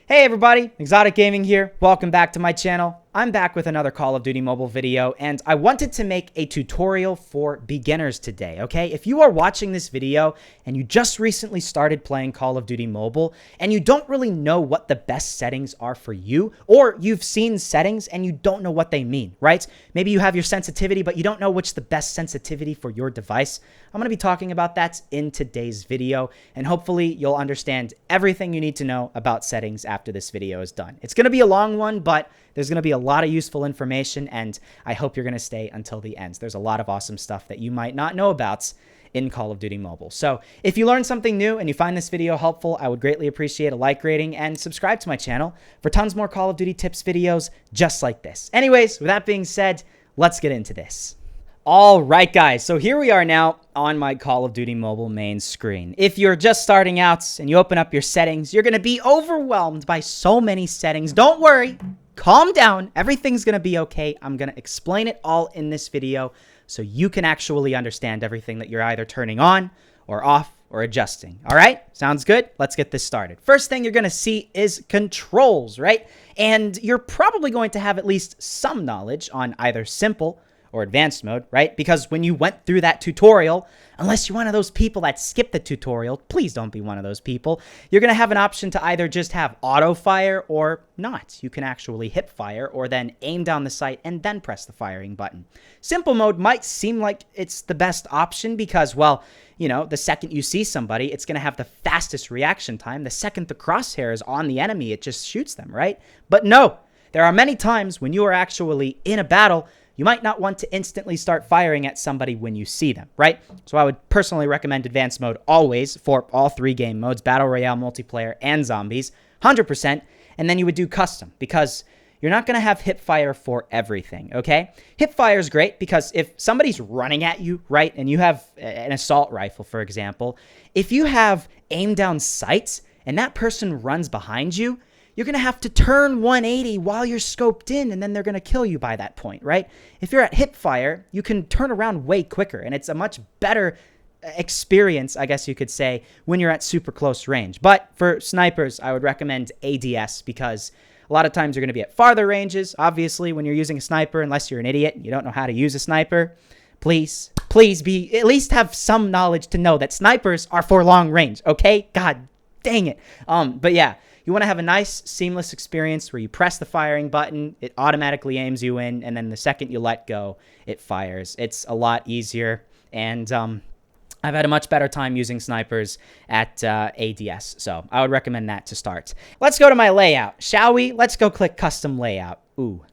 Hey everybody, ExxotikGaming here. Welcome back to my channel. I'm back with another Call of Duty Mobile video, and I wanted to make a tutorial for beginners today, okay? If you are watching this video and you just recently started playing Call of Duty Mobile and you don't really know what the best settings are for you, or you've seen settings and you don't know what they mean, right? Maybe you have your sensitivity, but you don't know which the best sensitivity for your device. I'm going to be talking about that in today's video, and hopefully you'll understand everything you need to know about settings after this video is done. It's going to be a long one, but there's going to be a lot of useful information, and I hope you're going to stay until the end. There's a lot of awesome stuff that you might not know about in Call of Duty Mobile. So if you learned something new and you find this video helpful, I would greatly appreciate a like rating and subscribe to my channel for tons more Call of Duty tips videos just like this. Anyways, with that being said, let's get into this. All right, guys, so here we are now on my Call of Duty Mobile main screen. If you're just starting out and you open up your settings, you're going to be overwhelmed by so many settings. Don't worry. Calm down. Everything's going to be okay. I'm going to explain it all in this video so you can actually understand everything that you're either turning on or off or adjusting. All right? Sounds good? Let's get this started. First thing you're going to see is controls, right? And you're probably going to have at least some knowledge on either simple or advanced mode, right? Because when you went through that tutorial, unless you're one of those people that skip the tutorial, please don't be one of those people, you're going to have an option to either just have auto fire or not. You can actually hip fire or then aim down the sight and then press the firing button. Simple mode might seem like it's the best option because, well, you know, the second you see somebody, it's going to have the fastest reaction time. The second the crosshair is on the enemy, it just shoots them, right? But no, there are many times when you are actually in a battle, you might not want to instantly start firing at somebody when you see them, right? So I would personally recommend advanced mode always for all three game modes, Battle Royale, Multiplayer, and Zombies, 100%, and then you would do custom because you're not going to have hip fire for everything, okay? Hip fire is great because if somebody's running at you, right, and you have an assault rifle, for example, if you have aim down sights and that person runs behind you, you're going to have to turn 180 while you're scoped in, and then they're going to kill you by that point, right? If you're at hip fire, you can turn around way quicker, and it's a much better experience, I guess you could say, when you're at super close range. But for snipers, I would recommend ADS because a lot of times you're going to be at farther ranges. Obviously, when you're using a sniper, unless you're an idiot and you don't know how to use a sniper, please at least have some knowledge to know that snipers are for long range, okay? God dang it. But yeah. You want to have a nice, seamless experience where you press the firing button, it automatically aims you in, and then the second you let go, it fires. It's a lot easier, and I've had a much better time using snipers at ADS, so I would recommend that to start. Let's go to my layout, shall we? Let's go click Custom Layout. Ooh.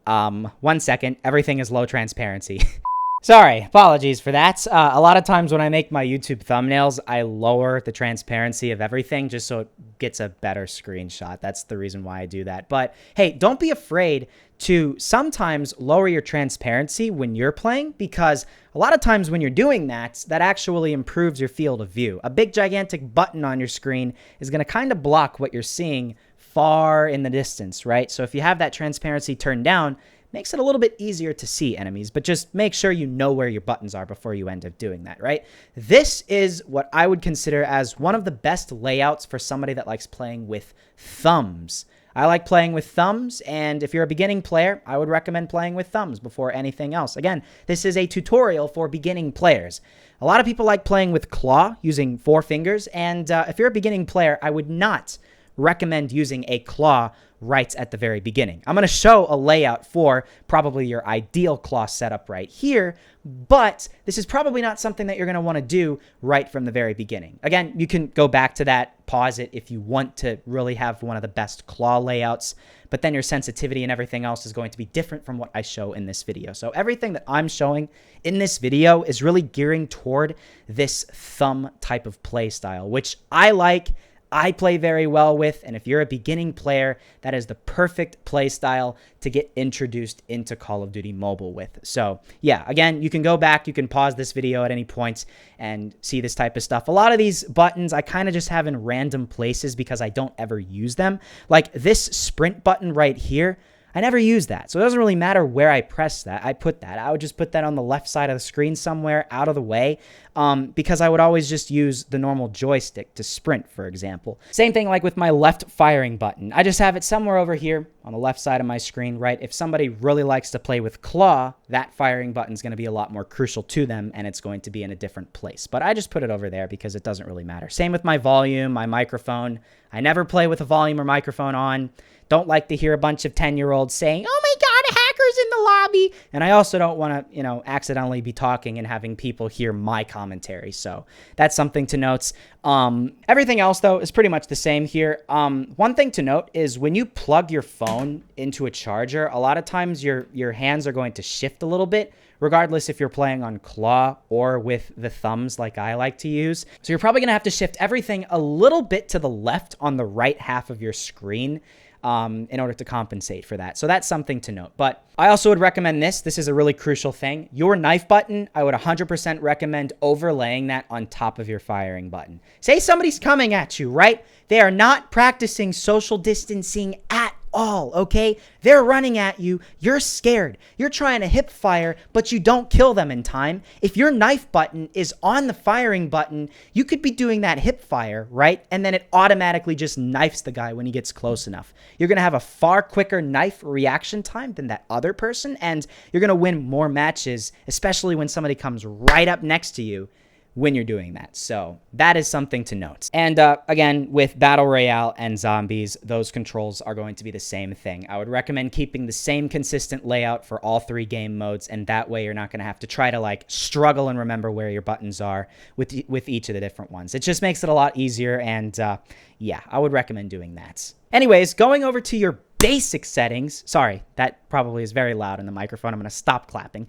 1 second. Everything is low transparency. Sorry, apologies for that. A lot of times when I make my YouTube thumbnails, I lower the transparency of everything just so it gets a better screenshot. That's the reason why I do that. But hey, don't be afraid to sometimes lower your transparency when you're playing because a lot of times when you're doing that, that actually improves your field of view. A big gigantic button on your screen is going to kind of block what you're seeing far in the distance, right? So if you have that transparency turned down, makes it a little bit easier to see enemies, but just make sure you know where your buttons are before you end up doing that, right? This is what I would consider as one of the best layouts for somebody that likes playing with thumbs. I like playing with thumbs, and if you're a beginning player, I would recommend playing with thumbs before anything else. Again, this is a tutorial for beginning players. A lot of people like playing with claw, using 4 fingers, and if you're a beginning player, I would not recommend using a claw right at the very beginning. I'm going to show a layout for probably your ideal claw setup right here, but this is probably not something that you're going to want to do right from the very beginning. Again, you can go back to that, pause it if you want to really have one of the best claw layouts, but then your sensitivity and everything else is going to be different from what I show in this video. So everything that I'm showing in this video is really gearing toward this thumb type of play style, which I like, I play very well with, and if you're a beginning player, that is the perfect play style to get introduced into Call of Duty Mobile with. So yeah, again, you can go back, you can pause this video at any point and see this type of stuff. A lot of these buttons I kind of just have in random places because I don't ever use them. Like this sprint button right here, I never use that. So it doesn't really matter where I press that. I put that. I would just put that on the left side of the screen somewhere out of the way, because I would always just use the normal joystick to sprint, for example. Same thing like with my left firing button. I just have it somewhere over here on the left side of my screen, right? If somebody really likes to play with claw, that firing button is going to be a lot more crucial to them, and it's going to be in a different place. But I just put it over there because it doesn't really matter. Same with my volume, my microphone. I never play with a volume or microphone on. Don't like to hear a bunch of 10-year-olds saying, "Oh my God, a hacker's in the lobby." And I also don't want to, accidentally be talking and having people hear my commentary. So that's something to note. Everything else, though, is pretty much the same here. One thing to note is when you plug your phone into a charger, a lot of times your hands are going to shift a little bit, regardless if you're playing on claw or with the thumbs like I like to use. So you're probably going to have to shift everything a little bit to the left on the right half of your screen in order to compensate for that. So that's something to note. But I also would recommend this. This is a really crucial thing. Your knife button, I would 100% recommend overlaying that on top of your firing button. Say somebody's coming at you, right? They are not practicing social distancing at all, okay? They're running at you. You're scared. You're trying to hip fire, but you don't kill them in time. If your knife button is on the firing button, you could be doing that hip fire, right? And then it automatically just knifes the guy when he gets close enough. You're going to have a far quicker knife reaction time than that other person, and you're going to win more matches, especially when somebody comes right up next to you when you're doing that. So that is something to note. And again, with Battle Royale and Zombies, those controls are going to be the same thing. I would recommend keeping the same consistent layout for all 3 game modes, and that way you're not going to have to try to struggle and remember where your buttons are with each of the different ones. It just makes it a lot easier, and yeah, I would recommend doing that. Anyways, going over to your basic settings. Sorry, that probably is very loud in the microphone. I'm going to stop clapping.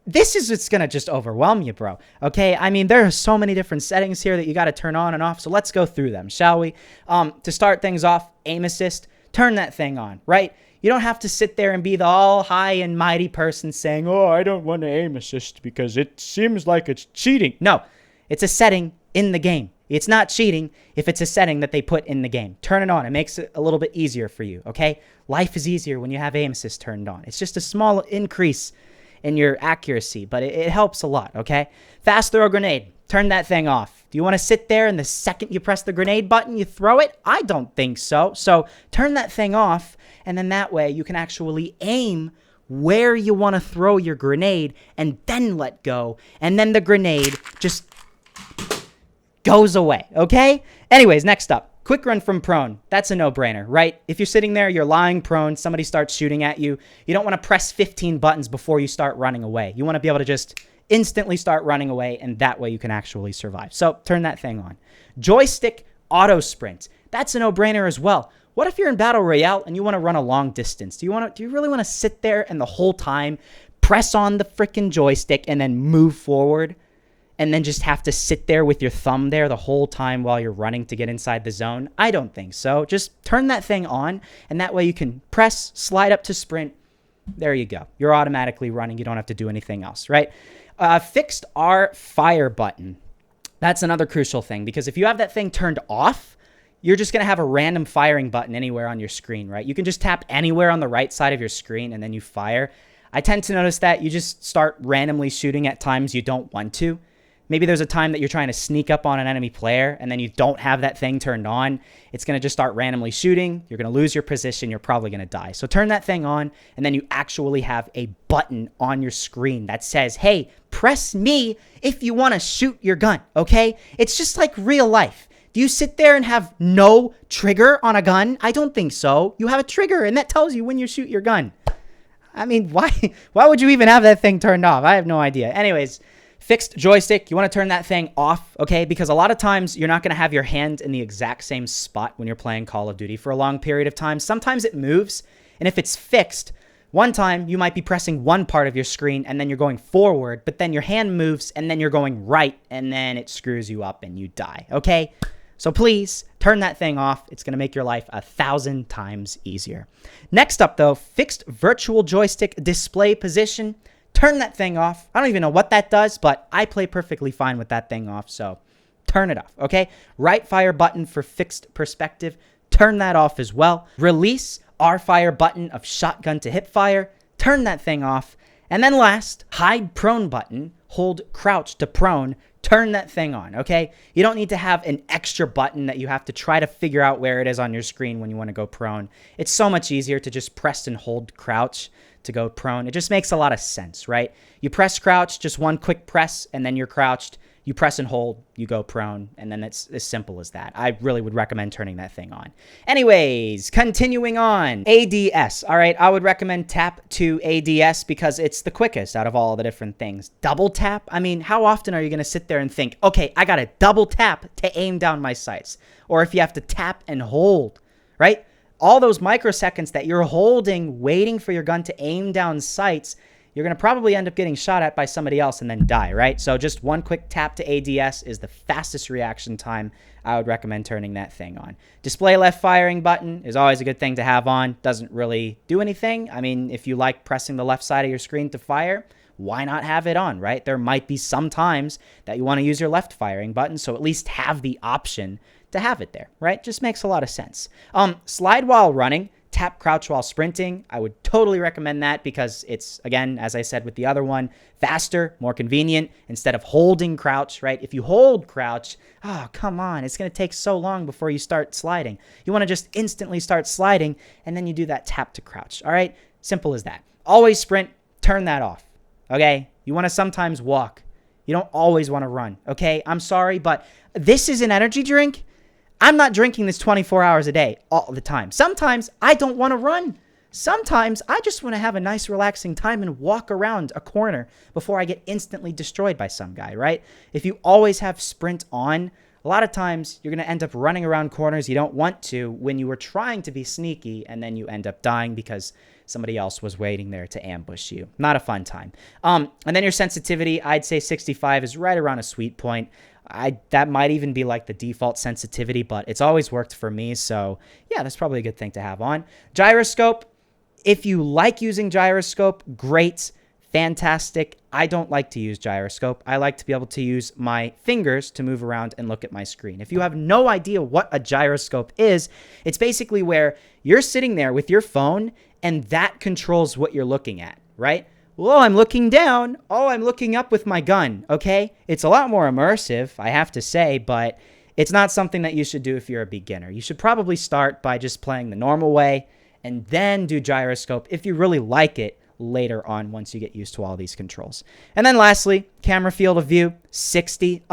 This is just going to just overwhelm you, bro. Okay? I mean, there are so many different settings here that you got to turn on and off. So let's go through them, shall we? To start things off, aim assist, turn that thing on, right? You don't have to sit there and be the all high and mighty person saying, "Oh, I don't want to aim assist because it seems like it's cheating." No, it's a setting in the game. It's not cheating if it's a setting that they put in the game. Turn it on. It makes it a little bit easier for you, okay? Life is easier when you have aim assist turned on. It's just a small increase in your accuracy, but it helps a lot, okay? Fast throw grenade. Turn that thing off. Do you want to sit there and the second you press the grenade button, you throw it? I don't think so. So turn that thing off, and then that way you can actually aim where you want to throw your grenade and then let go, and then the grenade just goes away, okay? Anyways, next up. Quick run from prone. That's a no-brainer, right? If you're sitting there, you're lying prone, somebody starts shooting at you, you don't want to press 15 buttons before you start running away. You want to be able to just instantly start running away, and that way you can actually survive. So turn that thing on. Joystick auto sprint. That's a no-brainer as well. What if you're in Battle Royale and you want to run a long distance? Do you really want to sit there and the whole time press on the freaking joystick and then move forward? And then just have to sit there with your thumb there the whole time while you're running to get inside the zone? I don't think so. Just turn that thing on, and that way you can press, slide up to sprint. There you go. You're automatically running. You don't have to do anything else, right? Fixed R fire button. That's another crucial thing, because if you have that thing turned off, you're just going to have a random firing button anywhere on your screen, right? You can just tap anywhere on the right side of your screen, and then you fire. I tend to notice that you just start randomly shooting at times you don't want to. Maybe there's a time that you're trying to sneak up on an enemy player and then you don't have that thing turned on. It's going to just start randomly shooting. You're going to lose your position. You're probably going to die. So turn that thing on, and then you actually have a button on your screen that says, "Hey, press me if you want to shoot your gun," okay? It's just like real life. Do you sit there and have no trigger on a gun? I don't think so. You have a trigger, and that tells you when you shoot your gun. I mean, why would you even have that thing turned off? I have no idea. Anyways, fixed joystick, you want to turn that thing off, okay? Because a lot of times you're not going to have your hand in the exact same spot when you're playing Call of Duty for a long period of time. Sometimes it moves, and if it's fixed, one time you might be pressing one part of your screen and then you're going forward, but then your hand moves and then you're going right, and then it screws you up and you die, okay? So please turn that thing off. It's going to make your life 1,000 times easier. Next up, though, fixed virtual joystick display position. Turn that thing off. I don't even know what that does, but I play perfectly fine with that thing off, so turn it off, okay? Right fire button for fixed perspective. Turn that off as well. Release R fire button of shotgun to hip fire, turn that thing off. And then last, hide prone button, hold crouch to prone, turn that thing on, okay? You don't need to have an extra button that you have to try to figure out where it is on your screen when you want to go prone. It's so much easier to just press and hold crouch to go prone. It just makes a lot of sense, right? You press crouch, just one quick press, and then you're crouched. You press and hold, you go prone, and then it's as simple as that. I really would recommend turning that thing on. Anyways, continuing on. ADS. All right, I would recommend tap to ADS because it's the quickest out of all the different things. Double tap? I mean, how often are you going to sit there and think, okay, I got to double tap to aim down my sights? Or if you have to tap and hold, right? All those microseconds that you're holding, waiting for your gun to aim down sights, you're going to probably end up getting shot at by somebody else and then die, right? So just one quick tap to ADS is the fastest reaction time. I would recommend turning that thing on. Display left firing button is always a good thing to have on. Doesn't really do anything. I mean, if you like pressing the left side of your screen to fire, why not have it on, right? There might be some times that you want to use your left firing button, so at least have the option to have it there, right? Just makes a lot of sense. Slide while running. Tap crouch while sprinting. I would totally recommend that because it's, again, as I said with the other one, faster, more convenient instead of holding crouch, right? If you hold crouch, oh, come on, it's going to take so long before you start sliding. You want to just instantly start sliding, and then you do that tap to crouch, all right? Simple as that. Always sprint, turn that off, okay? You want to sometimes walk. You don't always want to run, okay? I'm sorry, but this is an energy drink. I'm not drinking this 24 hours a day all the time. Sometimes I don't want to run. Sometimes I just want to have a nice relaxing time and walk around a corner before I get instantly destroyed by some guy, right? If you always have sprint on, a lot of times you're going to end up running around corners you don't want to when you were trying to be sneaky, and then you end up dying because somebody else was waiting there to ambush you. Not a fun time. And then your sensitivity, I'd say 65 is right around a sweet point. That might even be like the default sensitivity, but it's always worked for me. So yeah, that's probably a good thing to have on. Gyroscope. If you like using gyroscope, great, fantastic. I don't like to use gyroscope. I like to be able to use my fingers to move around and look at my screen. If you have no idea what a gyroscope is, it's basically where you're sitting there with your phone and that controls what you're looking at, right? Well, I'm looking down. Oh, I'm looking up with my gun, okay? It's a lot more immersive, I have to say, but it's not something that you should do if you're a beginner. You should probably start by just playing the normal way and then do gyroscope if you really like it later on once you get used to all these controls. And then lastly, camera field of view, 60.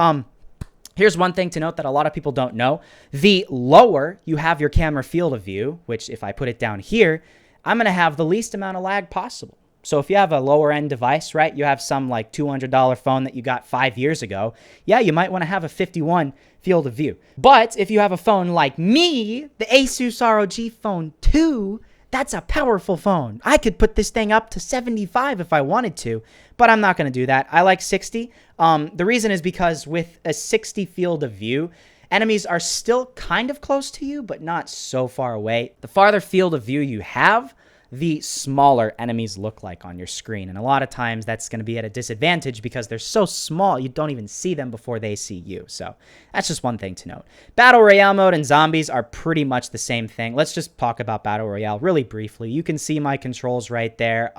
Here's one thing to note that a lot of people don't know. The lower you have your camera field of view, which if I put it down here, I'm going to have the least amount of lag possible. So if you have a lower end device, right, you have some like $200 phone that you got 5 years ago, yeah, you might want to have a 51 field of view. But if you have a phone like me, the Asus ROG Phone 2, that's a powerful phone. I could put this thing up to 75 if I wanted to, but I'm not going to do that. I like 60. The reason is because with a 60 field of view, enemies are still kind of close to you, but not so far away. The farther field of view you have, the smaller enemies look like on your screen. And a lot of times that's going to be at a disadvantage because they're so small, you don't even see them before they see you. So that's just one thing to note. Battle Royale mode and zombies are pretty much the same thing. Let's just talk about Battle Royale really briefly. You can see my controls right there.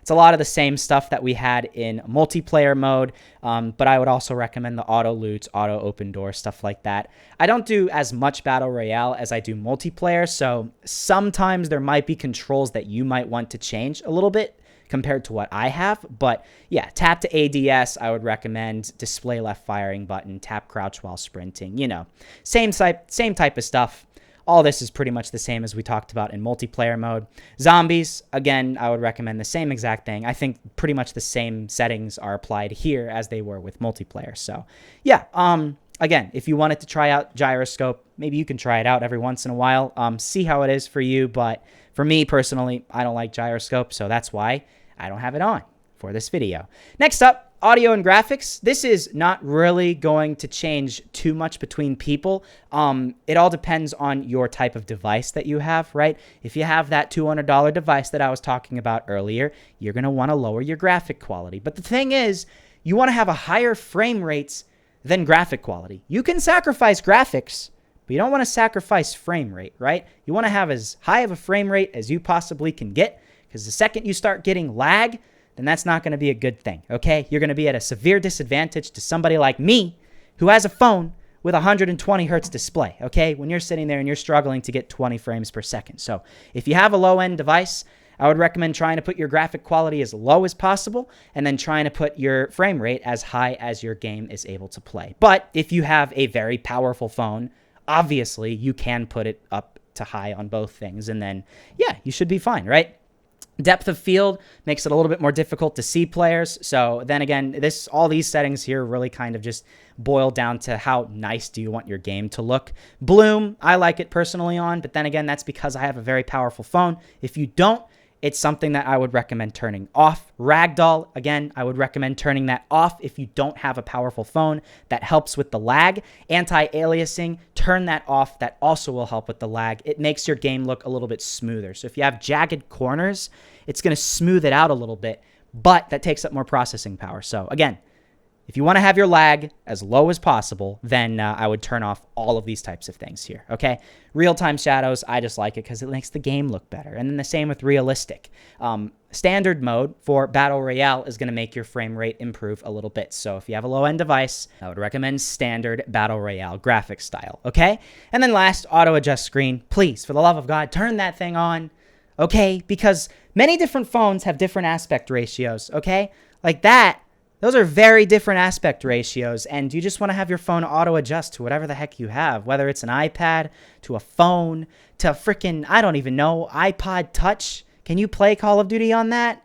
It's a lot of the same stuff that we had in multiplayer mode, but I would also recommend the auto loot, auto open door, stuff like that. I don't do as much Battle Royale as I do multiplayer, so sometimes there might be controls that you might want to change a little bit compared to what I have, but yeah, tap to ADS, I would recommend. Display left firing button, tap crouch while sprinting, you know, same type of stuff. All this is pretty much the same as we talked about in multiplayer mode. Zombies, again, I would recommend the same exact thing. I think pretty much the same settings are applied here as they were with multiplayer. So, yeah, again, if you wanted to try out gyroscope, maybe you can try it out every once in a while. See how it is for you, but for me personally, I don't like gyroscope, so that's why I don't have it on for this video. Next up, audio and graphics. This is not really going to change too much between people. It all depends on your type of device that you have, right? If you have that $200 device that I was talking about earlier, you're going to want to lower your graphic quality. But the thing is, you want to have a higher frame rates than graphic quality. You can sacrifice graphics, but you don't want to sacrifice frame rate, right? You want to have as high of a frame rate as you possibly can get, because the second you start getting lag, then that's not going to be a good thing, okay? You're going to be at a severe disadvantage to somebody like me who has a phone with 120 hertz display, okay? When you're sitting there and you're struggling to get 20 frames per second. So if you have a low-end device, I would recommend trying to put your graphic quality as low as possible and then trying to put your frame rate as high as your game is able to play. But if you have a very powerful phone, obviously you can put it up to high on both things, and then, yeah, you should be fine, right? Depth of field makes it a little bit more difficult to see players. So then again, all these settings here really kind of just boil down to how nice do you want your game to look. Bloom, I like it personally on, but then again, that's because I have a very powerful phone. If you don't, it's something that I would recommend turning off. Ragdoll, again, I would recommend turning that off if you don't have a powerful phone. That helps with the lag. Anti-aliasing, turn that off. That also will help with the lag. It makes your game look a little bit smoother. So if you have jagged corners, it's going to smooth it out a little bit, but that takes up more processing power. So again, if you want to have your lag as low as possible, then I would turn off all of these types of things here, okay? Real-time shadows, I just like it because it makes the game look better. And then the same with realistic. Standard mode for Battle Royale is going to make your frame rate improve a little bit. So if you have a low-end device, I would recommend standard Battle Royale graphics style, okay? And then last, auto-adjust screen. Please, for the love of God, turn that thing on, okay? Because many different phones have different aspect ratios, okay? Like that. Those are very different aspect ratios, and you just want to have your phone auto-adjust to whatever the heck you have, whether it's an iPad, to a phone, to a freaking, I don't even know, iPod Touch. Can you play Call of Duty on that?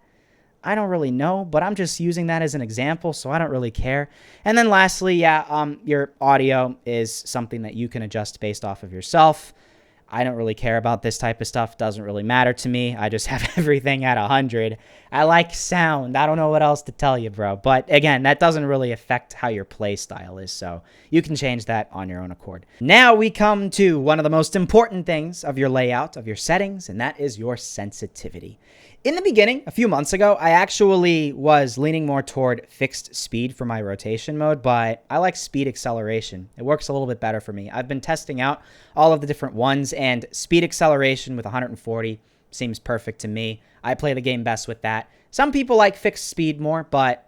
I don't really know, but I'm just using that as an example, so I don't really care. And then lastly, yeah, your audio is something that you can adjust based off of yourself. I don't really care about this type of stuff. Doesn't really matter to me. I just have everything at 100. I like sound. I don't know what else to tell you, bro. But again, that doesn't really affect how your play style is. So you can change that on your own accord. Now we come to one of the most important things of your layout, of your settings, and that is your sensitivity. In the beginning, a few months ago, I actually was leaning more toward fixed speed for my rotation mode, but I like speed acceleration. It works a little bit better for me. I've been testing out all of the different ones, and speed acceleration with 140 seems perfect to me. I play the game best with that. Some people like fixed speed more, but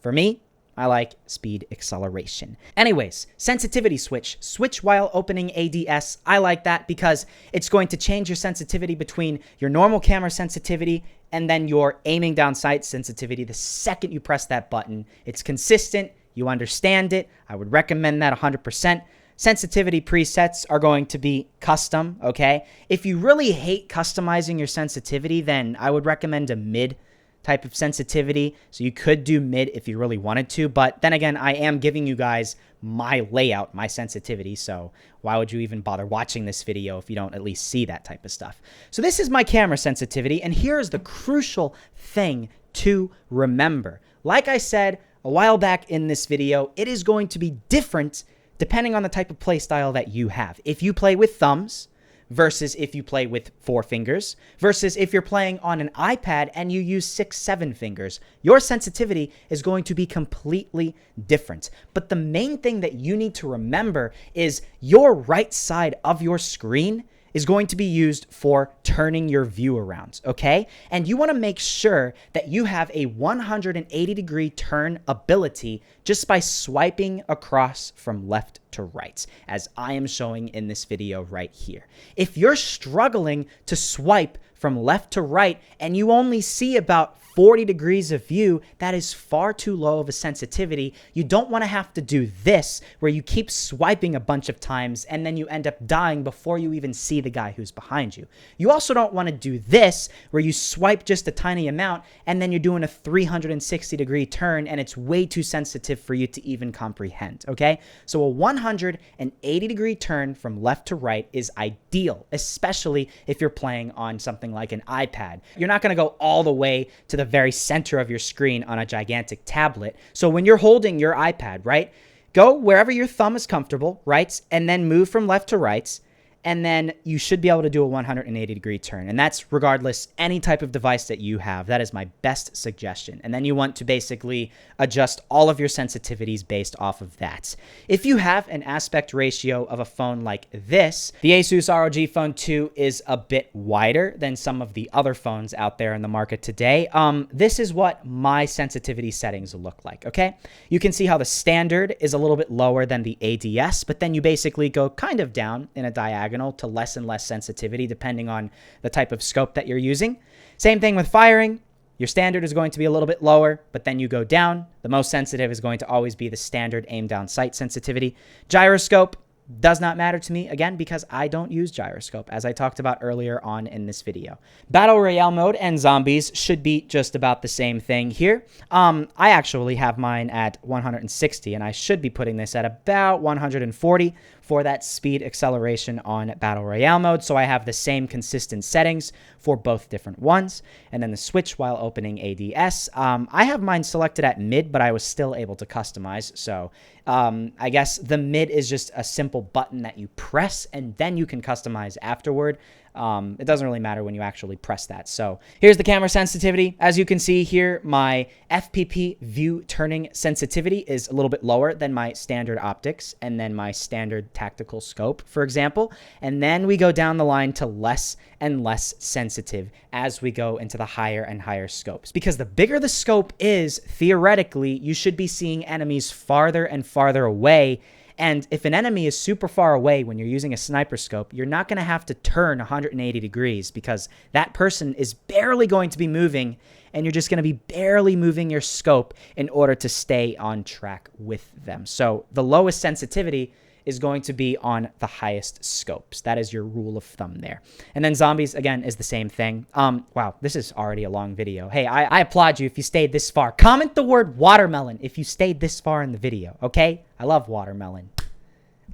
for me, I like speed acceleration. Anyways, sensitivity switch. Switch while opening ADS. I like that because it's going to change your sensitivity between your normal camera sensitivity and then your aiming down sight sensitivity the second you press that button. It's consistent. You understand it. I would recommend that 100%. Sensitivity presets are going to be custom, okay? If you really hate customizing your sensitivity, then I would recommend a mid type of sensitivity. So you could do mid if you really wanted to, but then again, I am giving you guys my layout, my sensitivity, so why would you even bother watching this video if you don't at least see that type of stuff? So this is my camera sensitivity, and here's the crucial thing to remember. Like I said a while back in this video, it is going to be different depending on the type of play style that you have. If you play with thumbs, versus if you play with 4 fingers, versus if you're playing on an iPad and you use 6, 7 fingers. Your sensitivity is going to be completely different. But the main thing that you need to remember is your right side of your screen is going to be used for turning your view around, okay? And you want to make sure that you have a 180-degree turn ability just by swiping across from left to right, as I am showing in this video right here. If you're struggling to swipe from left to right and you only see about 40 degrees of view, that is far too low of a sensitivity. You don't want to have to do this where you keep swiping a bunch of times and then you end up dying before you even see the guy who's behind you. You also don't want to do this where you swipe just a tiny amount and then you're doing a 360-degree turn and it's way too sensitive for you to even comprehend, okay? So a 180-degree turn from left to right is ideal, especially if you're playing on something like an iPad. You're not going to go all the way to the very center of your screen on a gigantic tablet. So when you're holding your iPad, right, go wherever your thumb is comfortable, right, and then move from left to right, and then you should be able to do a 180-degree turn. And that's regardless any type of device that you have. That is my best suggestion. And then you want to basically adjust all of your sensitivities based off of that. If you have an aspect ratio of a phone like this, the Asus ROG Phone 2 is a bit wider than some of the other phones out there in the market today. This is what my sensitivity settings look like, okay? You can see how the standard is a little bit lower than the ADS, but then you basically go kind of down in a diagonal to less and less sensitivity depending on the type of scope that you're using. Same thing with firing. Your standard is going to be a little bit lower, but then you go down. The most sensitive is going to always be the standard aim down sight sensitivity. Gyroscope does not matter to me, again, because I don't use gyroscope, as I talked about earlier on in this video. Battle Royale mode and zombies should be just about the same thing here. I actually have mine at 160, and I should be putting this at about 140 for that speed acceleration on Battle Royale mode, so I have the same consistent settings for both different ones. And then the switch while opening ADS, I have mine selected at mid, but I was still able to customize, so I guess the mid is just a simple button that you press, and then you can customize afterward. It doesn't really matter when you actually press that. So here's the camera sensitivity. As you can see here, my FPP view turning sensitivity is a little bit lower than my standard optics and then my standard tactical scope, for example. And then we go down the line to less and less sensitive as we go into the higher and higher scopes. Because the bigger the scope is, theoretically, you should be seeing enemies farther and farther away. And if an enemy is super far away when you're using a sniper scope, you're not going to have to turn 180 degrees because that person is barely going to be moving, and you're just going to be barely moving your scope in order to stay on track with them. So the lowest sensitivity is going to be on the highest scopes. That is your rule of thumb there. And then zombies, again, is the same thing. Wow, this is already a long video. Hey, I applaud you if you stayed this far. Comment the word watermelon if you stayed this far in the video, okay? I love watermelon.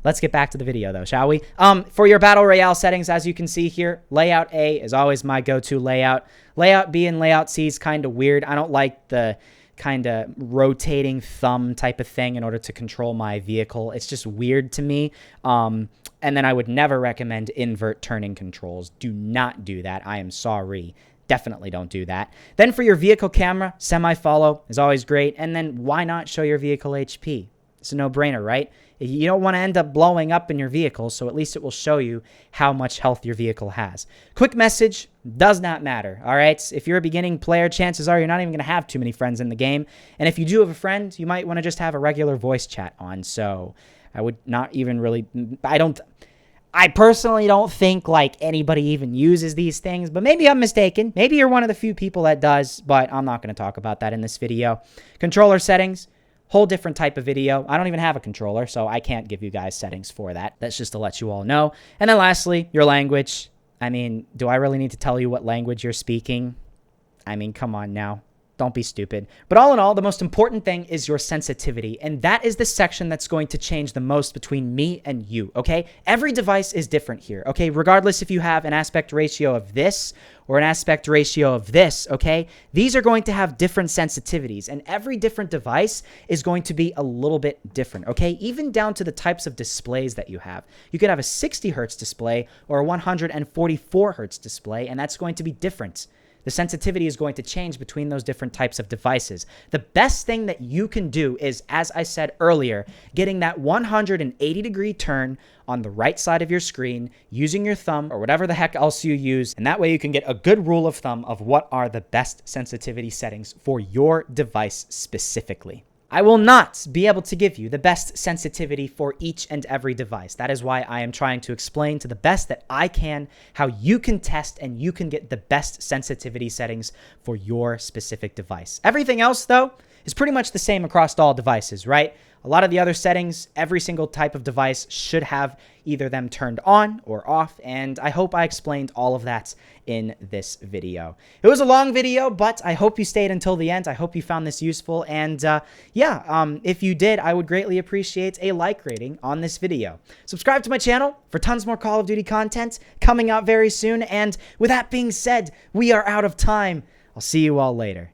Let's get back to the video, though, shall we? For your Battle Royale settings, as you can see here, Layout A is always my go-to layout. Layout B and Layout C is kind of weird. I don't like the kind of rotating thumb type of thing in order to control my vehicle. It's just weird to me. And then I would never recommend invert turning controls. Do not do that. I am sorry. Definitely don't do that. Then for your vehicle camera, semi-follow is always great. And then why not show your vehicle HP? It's a no-brainer, right? You don't want to end up blowing up in your vehicle, so at least it will show you how much health your vehicle has. Quick message does not matter, all right? If you're a beginning player, chances are you're not even going to have too many friends in the game. And if you do have a friend, you might want to just have a regular voice chat on. So I would not even really... I personally don't think like anybody even uses these things, but maybe I'm mistaken. Maybe you're one of the few people that does, but I'm not going to talk about that in this video. Controller settings. Whole different type of video. I don't even have a controller, so I can't give you guys settings for that. That's just to let you all know. And then lastly, your language. I mean, do I really need to tell you what language you're speaking? I mean, come on now. Don't be stupid. But all in all, the most important thing is your sensitivity, and that is the section that's going to change the most between me and you, okay? Every device is different here, okay? Regardless if you have an aspect ratio of this or an aspect ratio of this, okay? These are going to have different sensitivities, and every different device is going to be a little bit different, okay? Even down to the types of displays that you have. You could have a 60 hertz display or a 144 hertz display, and that's going to be different. The sensitivity is going to change between those different types of devices. The best thing that you can do is, as I said earlier, getting that 180-degree turn on the right side of your screen, using your thumb or whatever the heck else you use, and that way you can get a good rule of thumb of what are the best sensitivity settings for your device specifically. I will not be able to give you the best sensitivity for each and every device. That is why I am trying to explain to the best that I can how you can test and you can get the best sensitivity settings for your specific device. Everything else, though, is pretty much the same across all devices, right? A lot of the other settings, every single type of device should have either them turned on or off, and I hope I explained all of that in this video. It was a long video, but I hope you stayed until the end. I hope you found this useful, and if you did, I would greatly appreciate a like rating on this video. Subscribe to my channel for tons more Call of Duty content coming out very soon, and with that being said, we are out of time. I'll see you all later.